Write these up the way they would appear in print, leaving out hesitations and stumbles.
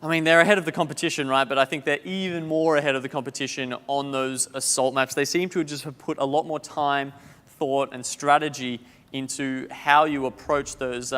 I mean, they're ahead of the competition, right? But I think they're even more ahead of the competition on those assault maps. They seem to just have put a lot more time, thought, and strategy into how you approach those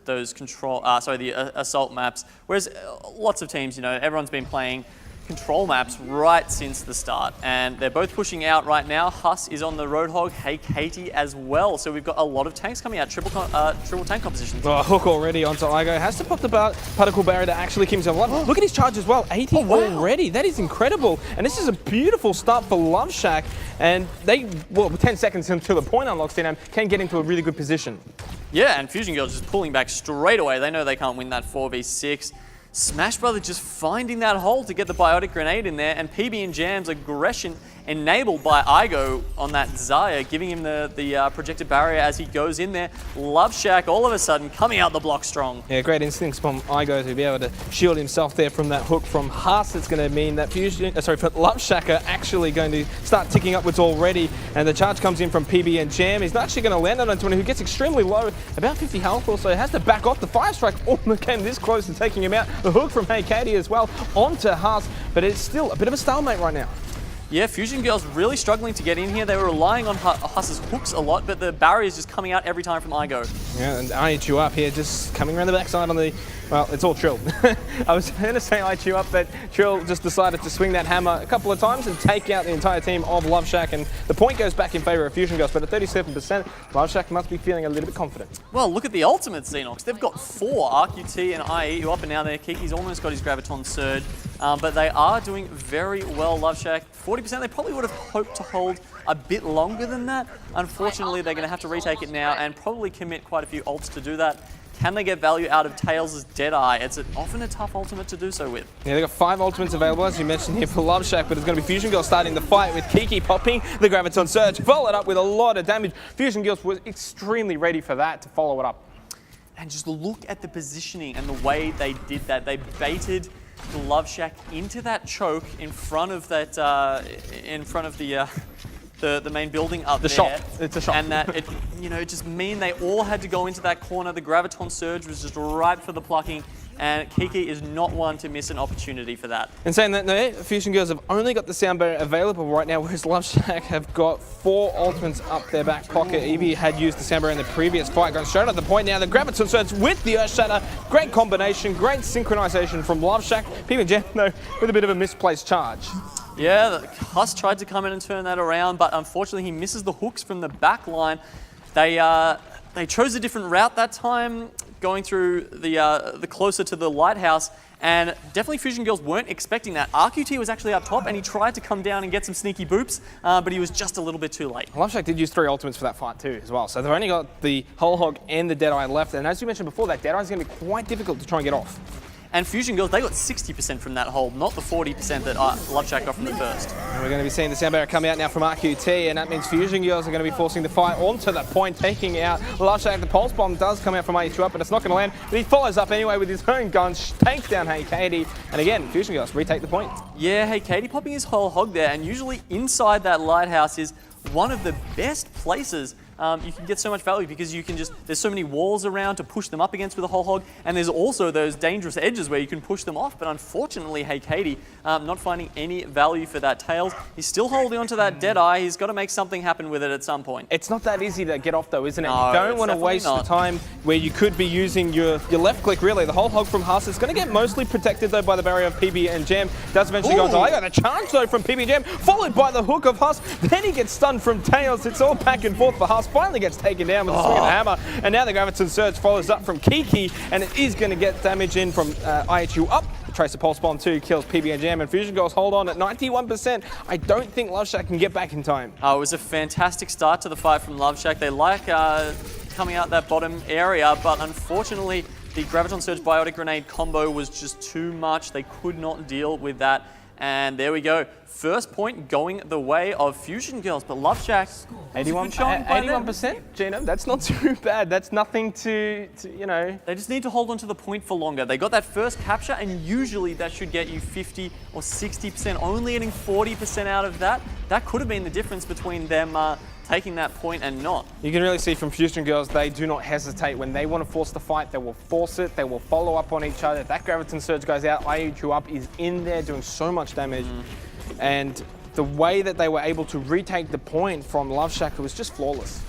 assault maps. Whereas lots of teams, you know, everyone's been playing control maps right since the start, and they're both pushing out right now. Huss is on the Roadhog, Hey Katie as well. So we've got a lot of tanks coming out, triple tank compositions. Oh, hook already onto Igo. Has to pop the particle barrier to actually keep himself alive. Look at his charge as well, 80 already. That is incredible. And this is a beautiful start for Love Shack. And they, well, 10 seconds until the point unlocks, can get into a really good position. Yeah, and Fusion Girls just pulling back straight away. They know they can't win that 4v6. Smash Brother just finding that hole to get the biotic grenade in there, and PB and Jam's aggression enabled by Igo on that Xayah, giving him the projected barrier as he goes in there. Love Shack all of a sudden coming out the block strong. Yeah, great instincts from Igo to be able to shield himself there from that hook from Huss. It's going to mean that Love Shack are actually going to start ticking upwards already, and the charge comes in from PB and Jam. He's not actually going to land on Antonio, who gets extremely low, about 50 health or so, has to back off. The Fire Strike almost came this close to taking him out. The hook from Hey Katie as well onto Huss, but it's still a bit of a stalemate right now. Yeah, Fusion Girls really struggling to get in here. They were relying on Huss's hooks a lot, but the barrier is just coming out every time from Igo. Yeah, and I Chew Up here, just coming around the backside on the, well, it's all Trill. I was going to say I Chew Up, but Trill just decided to swing that hammer a couple of times and take out the entire team of Love Shack, and the point goes back in favor of Fusion Girls, but at 37%, Love Shack must be feeling a little bit confident. Well, look at the ultimate Xenox. They've got 4, RQT and IE up and now there. Kiki's almost got his Graviton Surge, but they are doing very well, Love Shack. 40%, they probably would have hoped to hold a bit longer than that. Unfortunately, they're going to have to retake it now and probably commit quite a few ults to do that. Can they get value out of Tails' Deadeye? It's often a tough ultimate to do so with. Yeah, they've got 5 ultimates available, as you mentioned here, for Love Shack, but it's going to be Fusion Girls starting the fight with Kiki popping the Graviton Surge, followed up with a lot of damage. Fusion Girls was extremely ready for that to follow it up. And just look at the positioning and the way they did that. They baited the Love Shack into that choke in front of that, the main building up there. The shop. It's a shop. And that, it just mean they all had to go into that corner. The Graviton Surge was just ripe for the plucking, and Kiki is not one to miss an opportunity for that. And saying that, no, Fusion Girls have only got the sound barrier available right now, whereas Love Shack have got 4 ultimates up their back pocket. Eevee had used the sound barrier in the previous fight, going straight at the point now. The Graviton Surge with the Earth Shatter. Great combination, great synchronization from Love Shack. PB and Jam, though, with a bit of a misplaced charge. Yeah, Huss tried to come in and turn that around, but unfortunately he misses the hooks from the back line. They chose a different route that time, going through the closer to the lighthouse, and definitely Fusion Girls weren't expecting that. RQT was actually up top, and he tried to come down and get some sneaky boops, but he was just a little bit too late. Love Shack did use 3 ultimates for that fight too, as well. So they've only got the Whole Hog and the Deadeye left, and as you mentioned before, that Deadeye is going to be quite difficult to try and get off. And Fusion Girls, they got 60% from that hold, not the 40% that Love Shack got from the first. And we're going to be seeing the sound barrier come out now from RQT, and that means Fusion Girls are going to be forcing the fight onto that point, taking out Love Shack. The Pulse Bomb does come out from Chew Up, but it's not going to land. But he follows up anyway with his own gun, takes down Hey Katie, and again, Fusion Girls retake the point. Yeah, Hey Katie popping his whole hog there, and usually inside that lighthouse is one of the best places you can get so much value, because you can there's so many walls around to push them up against with a whole hog, and there's also those dangerous edges where you can push them off, but unfortunately Hey Katie not finding any value for that Tails. He's still holding onto that Deadeye. He's got to make something happen with it at some point. It's not that easy to get off though, isn't it? No, you don't want to waste the time where you could be using your left click really. The whole hog from Huss is going to get mostly protected though by the barrier of PB and Jam. Does eventually go into Igo. The charge though from PB and Jam, followed by the hook of Huss. Then he gets stunned from Tails. It's all back and forth for Huss. Finally gets taken down with the swing of the hammer, and now the Graviton Surge follows up from Kiki, and it is going to get damage in from Chew Up. The Tracer Pulse Bomb 2 kills PB and Jam, and Fusion Girls hold on at 91%. I don't think Love Shack can get back in time. It was a fantastic start to the fight from Love Shack. They like coming out that bottom area, but unfortunately the Graviton Surge Biotic Grenade combo was just too much. They could not deal with that. And there we go. First point going the way of Fusion Girls, but Love Shack, 81%, Gino, that's not too bad. That's nothing to, you know. They just need to hold on to the point for longer. They got that first capture, and usually that should get you 50 or 60%. Only getting 40% out of that. That could have been the difference between them taking that point and not. You can really see from Fusion Girls, they do not hesitate. When they want to force the fight, they will force it. They will follow up on each other. If that Graviton Surge goes out, IU Up is in there doing so much damage. And the way that they were able to retake the point from Love Shack was just flawless.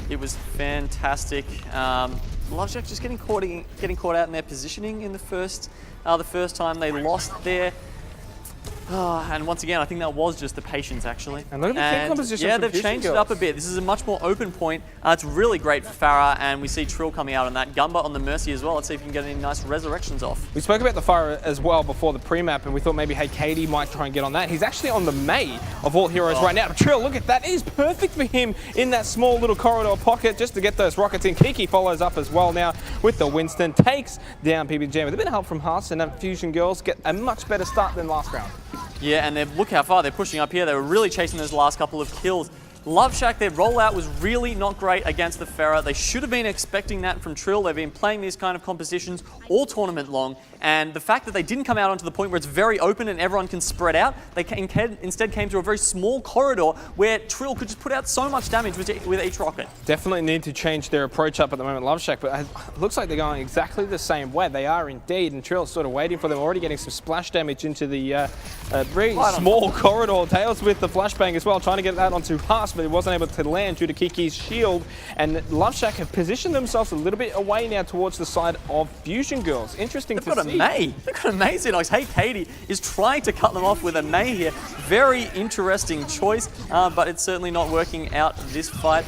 It was fantastic. Love Shack just getting caught out in their positioning in the first time they lost there. And once again, I think that was just the patience, actually. And look at the kick composition. Yeah, they've changed it up a bit. This is a much more open point. It's really great for Farah, and we see Trill coming out on that. Gumba on the Mercy as well. Let's see if we can get any nice resurrections off. We spoke about the Fire as well before the pre-map, and we thought maybe, hey, Katie might try and get on that. He's actually on the Mei of all heroes right now. Trill, look at that. It is perfect for him in that small little corridor pocket just to get those rockets in. Kiki follows up as well now with the Winston. Takes down PBJ with a bit of help from Haas, and Fusion Girls get a much better start than last round. Yeah, and look how far they're pushing up here. They were really chasing those last couple of kills. Love Shack, their rollout was really not great against the Pharah. They should have been expecting that from Trill. They've been playing these kind of compositions all tournament long, and the fact that they didn't come out onto the point where it's very open and everyone can spread out, they instead came through a very small corridor where Trill could just put out so much damage with each rocket. Definitely need to change their approach up at the moment, Love Shack, but it looks like they're going exactly the same way. They are indeed, and Trill's sort of waiting for them, already getting some splash damage into the very small corridor. Tails with the flashbang as well, trying to get that onto Haas, but he wasn't able to land due to Kiki's shield. And Love Shack have positioned themselves a little bit away now towards the side of Fusion Girls. Interesting to see. They've got a Mei. They've got a Mei Xenox. Hey, Katie is trying to cut them off with a Mei here. Very interesting choice, but it's certainly not working out this fight.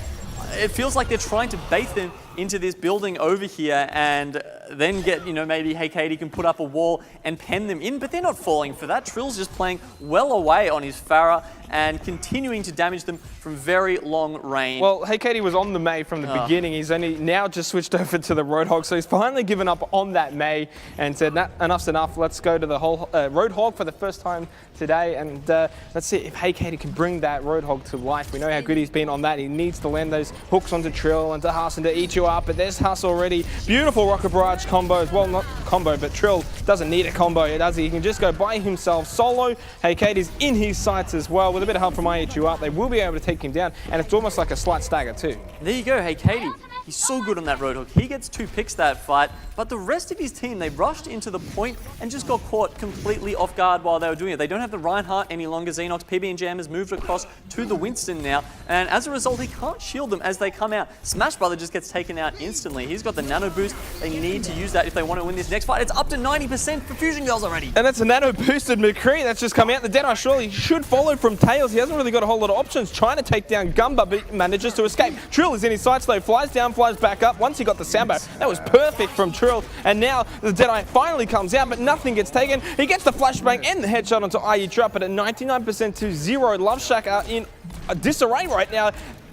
It feels like they're trying to bait them into this building over here and then get, maybe Hey Katie can put up a wall and pen them in, but they're not falling for that. Trill's just playing well away on his Pharah and continuing to damage them from very long range. Well, Hey Katie was on the Mei from the beginning. He's only now just switched over to the Roadhog, so he's finally given up on that Mei and said, nah, enough's enough. Let's go to the whole Roadhog for the first time today, and let's see if Hey Katie can bring that Roadhog to life. We know how good he's been on that. He needs to land those hooks onto Trill and to Haas and to eat you up, but there's Haas already. Beautiful Rocket Barrage combo as well, not combo, but Trill doesn't need a combo, does he? He can just go by himself solo. Hey Katie's in his sights as well. With a bit of help from IHU up, they will be able to take him down, and it's almost like a slight stagger too. There you go, Hey Katie. He's so good on that Roadhog. He gets 2 picks that fight, but the rest of his team, they rushed into the point and just got caught completely off guard while they were doing it. They don't have the Reinhardt any longer. Xenox, PB and Jam has moved across to the Winston now, and as a result, he can't shield them as they come out. Smash Brother just gets taken out instantly. He's got the Nano Boost. They need to use that if they want to win this next fight. It's up to 90% for Fusion Girls already. And that's a Nano Boosted McCree that's just come out. The Deadeye surely should follow from Tails. He hasn't really got a whole lot of options, trying to take down Gumba, but manages to escape. Trill is in his sights though, flies down, flies back up. Once he got the Sambo, that was perfect from Trill, and now the Deadeye finally comes out, but nothing gets taken. He gets the flashbang and the headshot onto IU Trap, but at 99% to 0. Love Shack are in a disarray right now.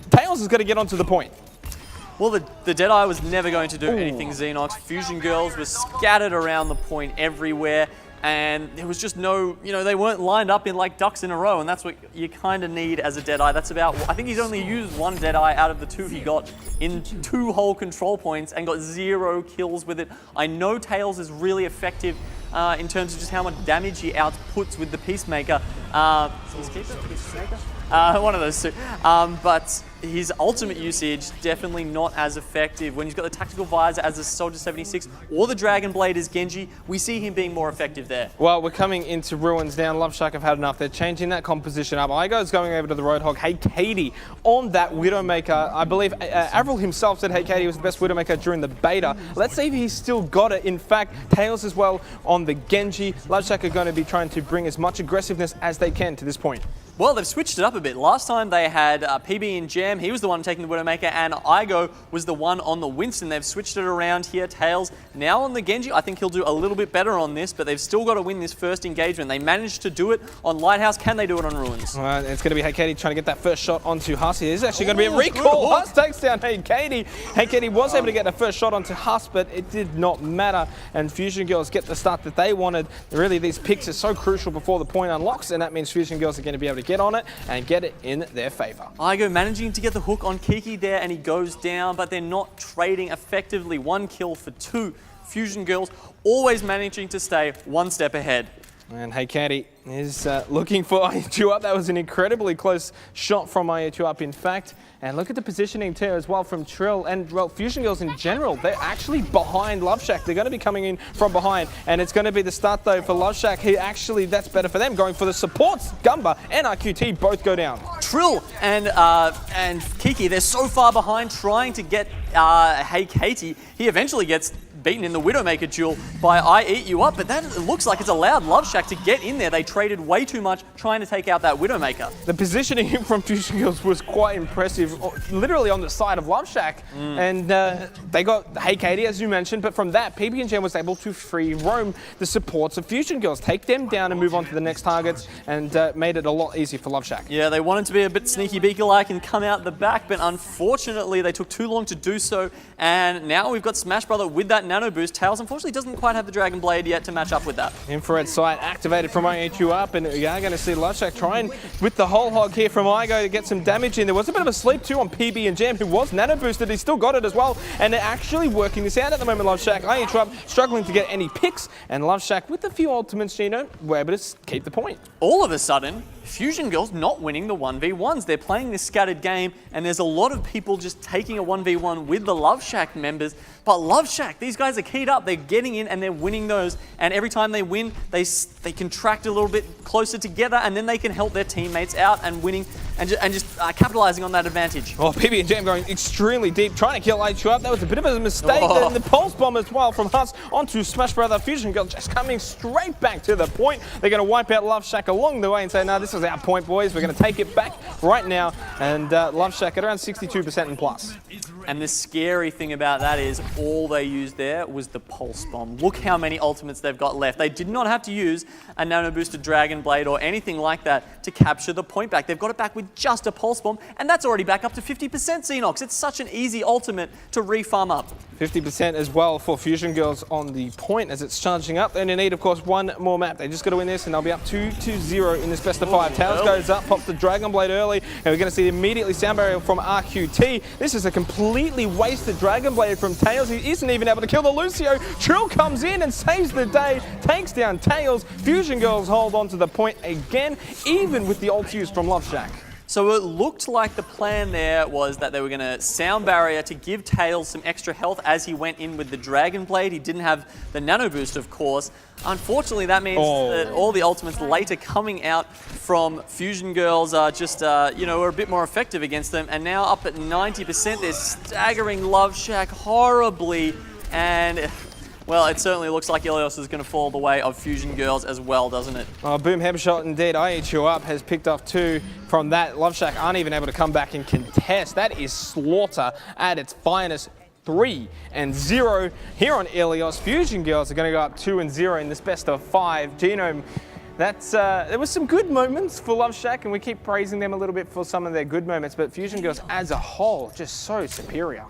Tails is going to get onto the point. Well, the Deadeye was never going to do anything, Xenox. Fusion Girls were scattered around the point everywhere, and there was just no, they weren't lined up in like ducks in a row, and that's what you kind of need as a Deadeye. That's about, I think he's only used 1 Deadeye out of the 2 he got in 2 whole control points and got 0 kills with it. I know Tails is really effective in terms of just how much damage he outputs with the Peacemaker. Peacemaker? One of those two. But his ultimate usage, definitely not as effective. When he's got the Tactical Visor as a Soldier 76 or the Dragon Blade as Genji, we see him being more effective there. Well, we're coming into Ruins now. Love Shack have had enough. They're changing that composition up. Igo's going over to the Roadhog. Hey Katie on that Widowmaker. I believe Avril himself said Hey Katie was the best Widowmaker during the beta. Let's see if he's still got it. In fact, Tails as well on the Genji. Love Shack are going to be trying to bring as much aggressiveness as they can to this point. Well, they've switched it up a bit. Last time they had PB and Jam. He was the one taking the Widowmaker, and Igo was the one on the Winston. They've switched it around here. Tails now on the Genji. I think he'll do a little bit better on this, but they've still got to win this first engagement. They managed to do it on Lighthouse. Can they do it on Ruins? It's going to be Hey Katie trying to get that first shot onto Huss. It is actually going to be a recall. Huss takes down Hey Katie. Hey Katie was able to get the first shot onto Huss, but it did not matter. And Fusion Girls get the start that they wanted. Really, these picks are so crucial before the point unlocks, and that means Fusion Girls are going to be able to get on it and get it in their favor. Igo managing to get the hook on Kiki there, and he goes down, but they're not trading effectively. 1 kill for 2. Fusion Girls always managing to stay 1 step ahead. And hey, Caddy is looking for IE2 up. That was an incredibly close shot from IE2 up, in fact. And look at the positioning too as well from Trill and, well, Fusion Girls in general. They're actually behind Love Shack. They're going to be coming in from behind. And it's going to be the start, though, for Love Shack. He actually, that's better for them. Going for the supports. Gumba and RQT both go down. Trill and Kiki, they're so far behind trying to get Hey Katie. He eventually gets beaten in the Widowmaker duel by I Eat You Up, but that looks like it's allowed Love Shack to get in there. They traded way too much trying to take out that Widowmaker. The positioning from Fusion Girls was quite impressive, literally on the side of Love Shack. And they got Hey Katie, as you mentioned, but from that, PB and Jam was able to free roam the supports of Fusion Girls, take them down and move on to the next targets, and made it a lot easier for Love Shack. Yeah, they wanted to be a bit sneaky beaker-like and come out the back, but unfortunately they took too long to do so, and now we've got Smash Brother with that nano boost. Tails unfortunately doesn't quite have the Dragon Blade yet to match up with that. Infrared sight activated from IE2 up, and we are going to see Love Shack trying with the whole hog here from Igo to get some damage in. There was a bit of a sleep too on PB and Jam, who was nano boosted. He still got it as well, and they're actually working this out at the moment. Love Shack, IE2 up, struggling to get any picks, and Love Shack with a few ultimates, Gino, were able to keep the point. All of a sudden, Fusion Girls not winning the 1v1s. They're playing this scattered game, and there's a lot of people just taking a 1v1 with the Love Shack members. But Love Shack, these guys are keyed up. They're getting in and they're winning those. And every time they win, they contract a little bit closer together, and then they can help their teammates out and winning and just capitalizing on that advantage. Oh, PB and Jam going extremely deep, trying to kill IE2 up. That was a bit of a mistake. And the pulse bomb as well from Huss onto Smash Brother. Fusion Girls just coming straight back to the point. They're going to wipe out Love Shack along the way and say, no, this is our point, boys. We're going to take it back right now. And Love Shack at around 62% and plus. And the scary thing about that is all they used there was the pulse bomb. Look how many ultimates they've got left. They did not have to use a nano boosted Dragon Blade or anything like that to capture the point back. They've got it back with just a pulse bomb, and that's already back up to 50% Xenox. It's such an easy ultimate to refarm up. 50% as well for Fusion Girls on the point as it's charging up. And they need, of course, one more map. They just got to win this, and they'll be up 2-0 in this best of 5. Tails goes up, pops the Dragon Blade early, and we're going to see immediately sound barrier from RQT. This is a completely wasted Dragon Blade from Tails. He isn't even able to kill the Lucio. Trill comes in and saves the day, takes down Tails. Fusion Girls hold on to the point again, even with the ult use from Love Shack. So it looked like the plan there was that they were going to sound barrier to give Tails some extra health as he went in with the Dragon Blade. He didn't have the nano boost, of course. Unfortunately, that means that all the ultimates later coming out from Fusion Girls are just, are a bit more effective against them. And now up at 90%, they're staggering Love Shack horribly. And well, it certainly looks like Ilios is going to fall the way of Fusion Girls as well, doesn't it? Oh, boom, headshot indeed. IE2 up has picked off 2 from that. Love Shack aren't even able to come back and contest. That is slaughter at its finest. 3-0 here on Ilios. Fusion Girls are going to go up 2-0 in this best of 5. Genome, there was some good moments for Love Shack, and we keep praising them a little bit for some of their good moments, but Fusion Girls as a whole, just so superior.